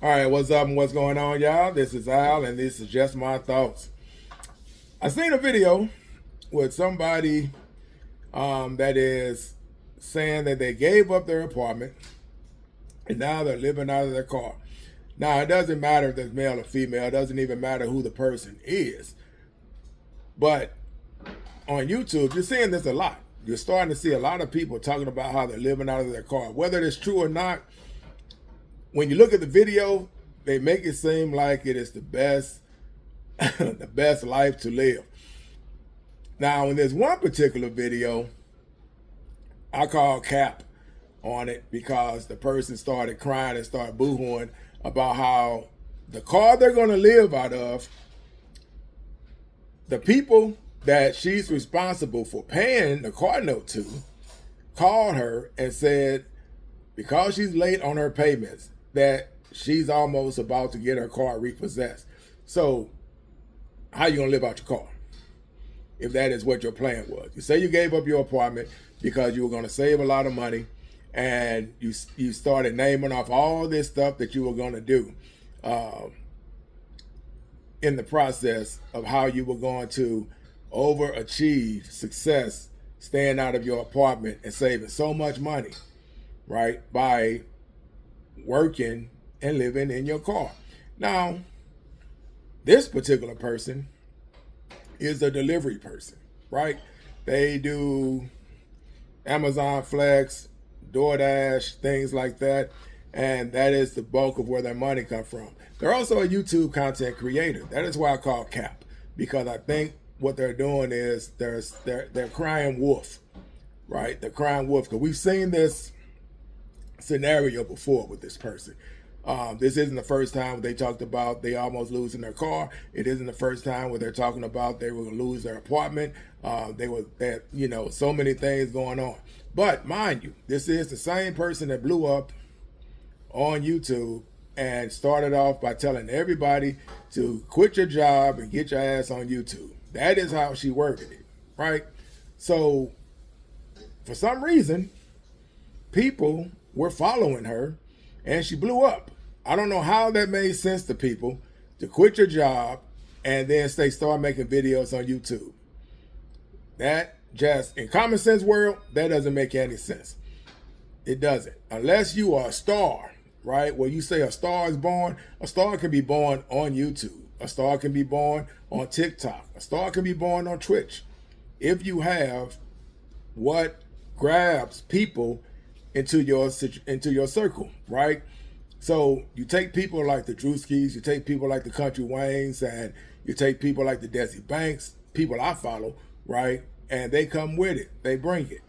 All right, what's up and what's going on, y'all? This is Al, and this is just my thoughts. I seen a video with somebody that is saying that they gave up their apartment and now they're living out of their car. Now, it doesn't matter if it's male or female. It doesn't even matter who the person is. But on YouTube, you're seeing this a lot. You're starting to see a lot of people talking about how they're living out of their car. Whether it's true or not, when you look at the video, they make it seem like it is the best, the best life to live. Now, in this one particular video, I called cap on it because the person started crying and started boo-hooing about how the car they're going to live out of, the people that she's responsible for paying the car note to, called her and said because she's late on her payments that she's almost about to get her car repossessed. So how you gonna live out your car if that is what your plan was? You say you gave up your apartment because you were gonna save a lot of money, and you started naming off all this stuff that you were gonna do in the process of how you were going to overachieve success staying out of your apartment and saving so much money, right, by working and living in your car. Now, this particular person is a delivery person, right? They do Amazon Flex, DoorDash, things like that, and that is the bulk of where their money comes from. They're also a YouTube content creator. That is why I call cap, because I think what they're doing is they're crying wolf, right? They're crying wolf, because we've seen this scenario before with this person. This isn't the first time they talked about they almost losing their car. It isn't the first time where they're talking about they were going to lose their apartment. So many things going on. But mind you, this is the same person that blew up on YouTube and started off by telling everybody to quit your job and get your ass on YouTube. That is how she worded it, right? So for some reason, people were following her and she blew up. I don't know how that made sense to people to quit your job and then start making videos on YouTube. That just, in common sense world, that doesn't make any sense. It doesn't. Unless you are a star, right? Where you say a star is born, a star can be born on YouTube. A star can be born on TikTok. A star can be born on Twitch. If you have what grabs people into your circle, right? So you take people like the Drewskis, you take people like the Country Waynes, and you take people like the Desi Banks, people I follow, right? And they come with it, they bring it.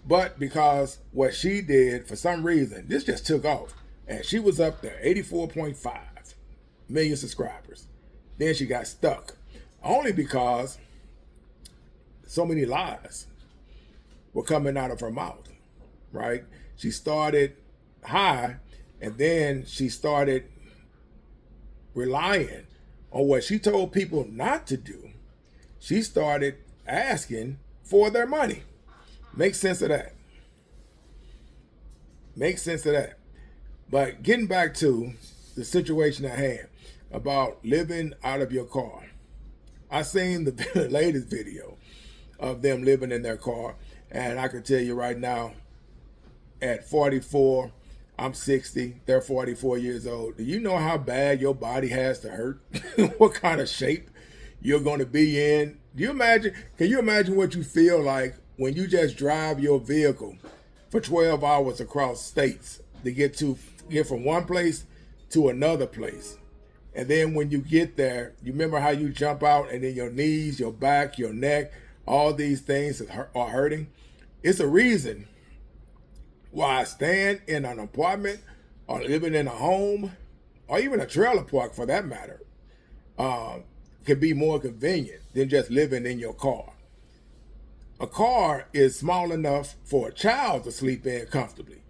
But because what she did, for some reason, this just took off, and she was up there, 84.5 million subscribers. Then she got stuck, only because so many lies were coming out of her mouth, right? She started high, and then she started relying on what she told people not to do. She started asking for their money. Make sense of that. Make sense of that. But getting back to the situation at hand about living out of your car. I seen the latest video of them living in their car, and I can tell you right now, at 44, I'm 60, they're 44 years old. Do you know how bad your body has to hurt? What kind of shape you're going to be in? Can you imagine what you feel like when you just drive your vehicle for 12 hours across states to get from one place to another place? And then when you get there, you remember how you jump out and then your knees, your back, your neck, all these things are hurting? It's a reason why staying in an apartment or living in a home or even a trailer park for that matter can be more convenient than just living in your car. A car is small enough for a child to sleep in comfortably.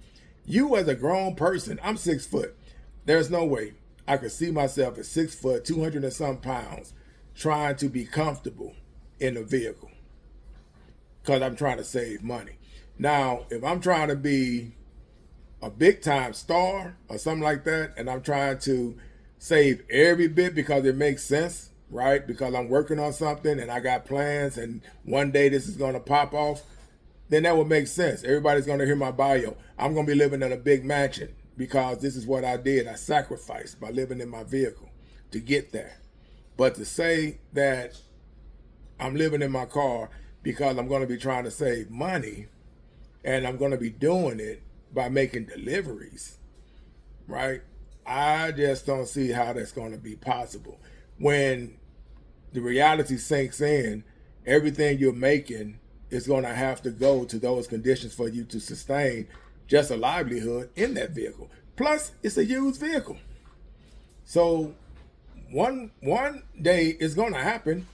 You as a grown person, I'm 6 foot. There's no way I could see myself at 6 foot, 200 and some pounds, trying to be comfortable in a vehicle because I'm trying to save money. Now, if I'm trying to be a big time star or something like that, and I'm trying to save every bit because it makes sense, right? Because I'm working on something and I got plans and one day this is going to pop off, then that would make sense. Everybody's going to hear my bio. I'm going to be living in a big mansion because this is what I did. I sacrificed by living in my vehicle to get there. But to say that I'm living in my car because I'm going to be trying to save money and I'm going to be doing it by making deliveries, right? I just don't see how that's going to be possible. When the reality sinks in, everything you're making is going to have to go to those conditions for you to sustain just a livelihood in that vehicle. Plus, it's a used vehicle. So one day it's going to happen.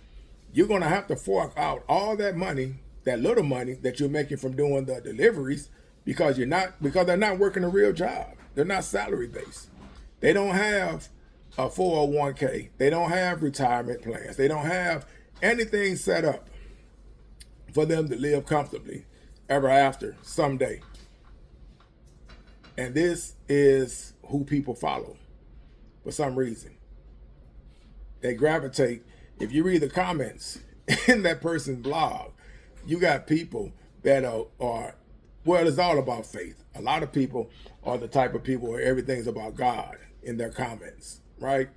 You're going to have to fork out all that money, that little money that you're making from doing the deliveries, because they're not working a real job. They're not salary based. They don't have a 401k. They don't have retirement plans. They don't have anything set up for them to live comfortably ever after someday. And this is who people follow for some reason. They gravitate. If you read the comments in that person's blog, you got people that are well, it's all about faith. A lot of people are the type of people where everything's about God in their comments, right?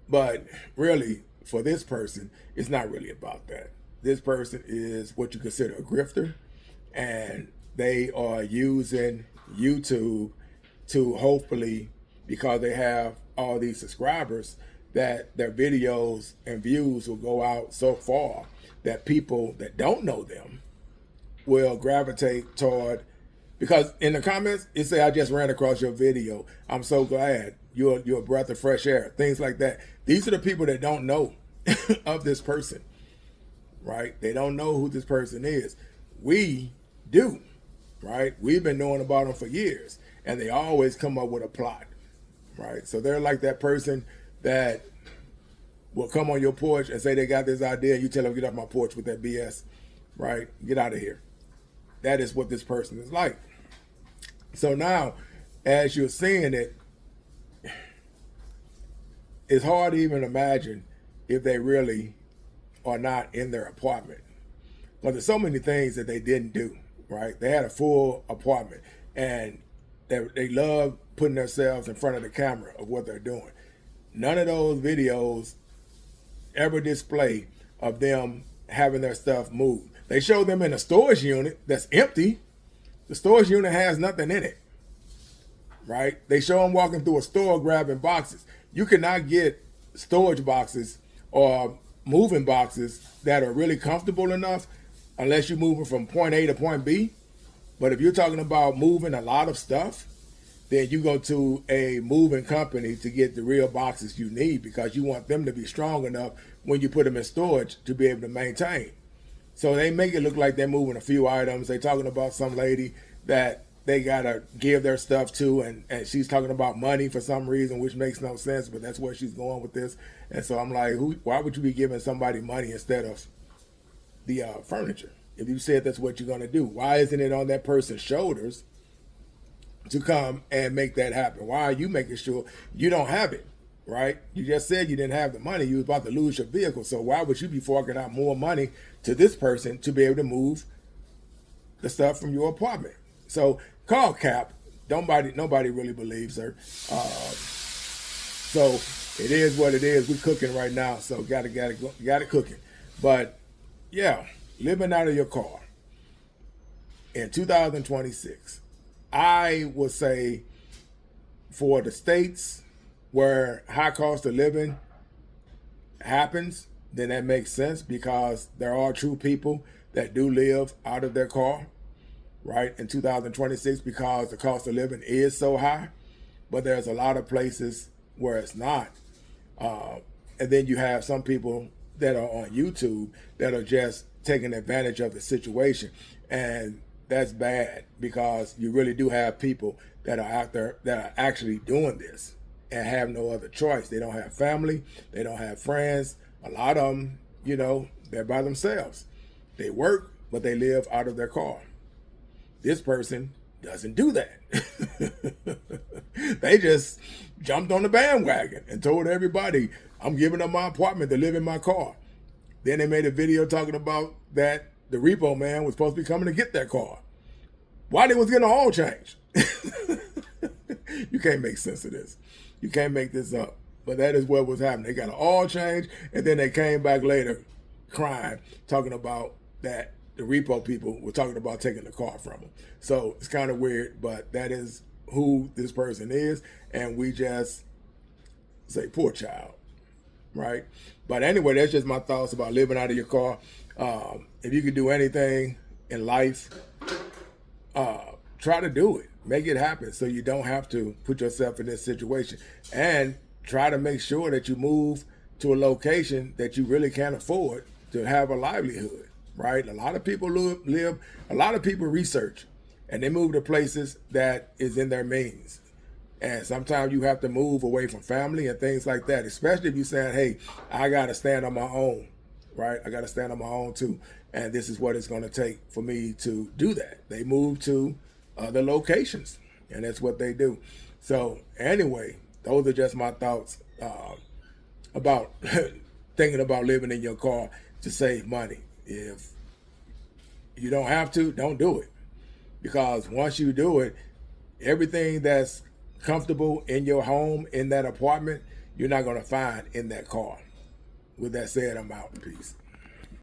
But really, for this person, it's not really about that. This person is what you consider a grifter, and they are using YouTube to hopefully, because they have all these subscribers, that their videos and views will go out so far that people that don't know them will gravitate toward, because in the comments it say, I just ran across your video. I'm so glad. You're a breath of fresh air. Things like that. These are the people that don't know of this person, right? They don't know who this person is. We do, right? We've been knowing about them for years, and they always come up with a plot, right? So they're like that person that will come on your porch and say they got this idea, and you tell them, get off my porch with that BS, right? Get out of here. That is what this person is like. So now, as you're seeing it, it's hard to even imagine if they really are not in their apartment. But there's so many things that they didn't do, right? They had a full apartment, and they love putting themselves in front of the camera of what they're doing. None of those videos ever display of them having their stuff moved. They show them in a storage unit that's empty. The storage unit has nothing in it, right? They show them walking through a store grabbing boxes. You cannot get storage boxes or moving boxes that are really comfortable enough unless you're moving from point A to point B. But if you're talking about moving a lot of stuff, then you go to a moving company to get the real boxes you need, because you want them to be strong enough when you put them in storage to be able to maintain. So they make it look like they're moving a few items. They're talking about some lady that they got to give their stuff to, and she's talking about money for some reason, which makes no sense, but that's where she's going with this. And so I'm like, why would you be giving somebody money instead of the furniture? If you said that's what you're going to do, why isn't it on that person's shoulders to come and make that happen? Why are you making sure you don't have it, right? You just said you didn't have the money. You was about to lose your vehicle. So why would you be forking out more money to this person to be able to move the stuff from your apartment? So call cap. Nobody really believes her. So it is what it is. We're cooking right now, so got it cooking. But yeah, living out of your car in 2026. I would say for the states where high cost of living happens, then that makes sense, because there are true people that do live out of their car, right, in 2026, because the cost of living is so high. But there's a lot of places where it's not. And then you have some people that are on YouTube that are just taking advantage of the situation. And that's bad, because you really do have people that are out there that are actually doing this and have no other choice. They don't have family. They don't have friends. A lot of them, they're by themselves. They work, but they live out of their car. This person doesn't do that. They just jumped on the bandwagon and told everybody, I'm giving up my apartment to live in my car. Then they made a video talking about that the repo man was supposed to be coming to get that car. Why they was getting an oil change? You can't make sense of this. You can't make this up. But that is what was happening. They got an oil change, and then they came back later crying, talking about that the repo people were talking about taking the car from them. So it's kind of weird, but that is who this person is, and we just say, poor child, right? But anyway, that's just my thoughts about living out of your car. If you could do anything in life, try to do it. Make it happen so you don't have to put yourself in this situation. And try to make sure that you move to a location that you really can't afford to have a livelihood, right? A lot of people live, a lot of people research, and they move to places that is in their means. And sometimes you have to move away from family and things like that, especially if you're saying, hey, I got to stand on my own, right? I got to stand on my own too. And this is what it's going to take for me to do that. They move to other locations, and that's what they do. So anyway, those are just my thoughts about thinking about living in your car to save money. If you don't have to, don't do it. Because once you do it, everything that's comfortable in your home, in that apartment, you're not going to find in that car. With that said, I'm out. Peace.